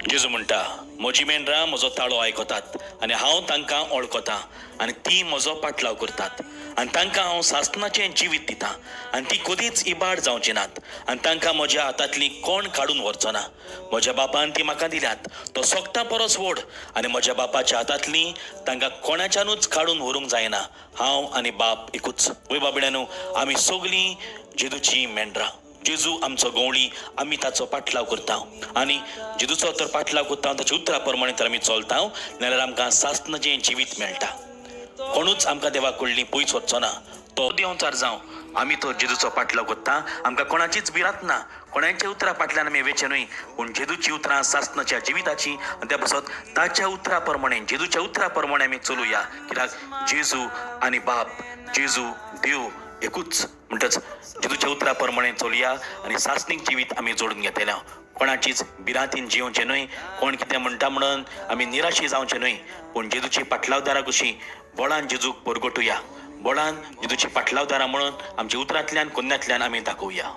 जेजू म्हणटा म्हजी मेंढरां म्हजो ताळो आयकतात आनी हांव तांकां वळखतां आनी ती म्हजो पाटलाव करतात आनी तांकां हांव सासणाचें जिवीत दितां आनी ती कदीच इबाड जावची नात आनी तांकां म्हज्या हातांतली कोण काडून व्हरचो ना. म्हज्या बापान ती म्हाका दिल्यात, तो सोगता परस व्हड आनी म्हज्या बापाच्या हातांतली तांकां कोणाच्यानूच काडून व्हरूंक जायना. हांव आनी बाप एकूच. वय बाबड्यानो, आमी सगलीं जेजूची मेंढरां. जेजू आमचो गवळी, आमी ताचो पाटलाव करता आनी जेजूचो तर पाटलाव करता ताच्या उतरा प्रमाणे तर आमी चलता, नाल्यार आमकां सासणाचें जिवीत मेळटा. कोणूच आमकां देवा कडलीं पयस वचचो ना. तो देंवचार जावं आमी तो जेजूचो पाटलाव करता. आमकां कोणाचीच भिरांत ना, कोणाच्या उतरा फाटल्यान आमी वेचे न्हय, पूण जेजूची उतरां सासणाच्या जिविताची आनी त्या पासत ताच्या उतरा प्रमाणे जेजूच्या उतरा प्रमाणे आमी चलुया. कित्याक जेजू आनी बाप, जेजू देव एकूच. म्हणटच जेजूच्या उतरा प्रमाणे चलुया आनी सासणीक जिवीत आमी जोडून घेतलें. कोणाचीच भिरांतीन जिवचें न्हय, कोण कितें म्हणटा म्हणून आमी निराशी जावचें न्हय, पूण जेजूची पाटलावदारां कशी बोळान जेजूक परगटुया. बोळान जेजूची पाटलावदारां म्हणून आमच्या उतरांतल्यान कुन्यांतल्यान आमी दाखोवया.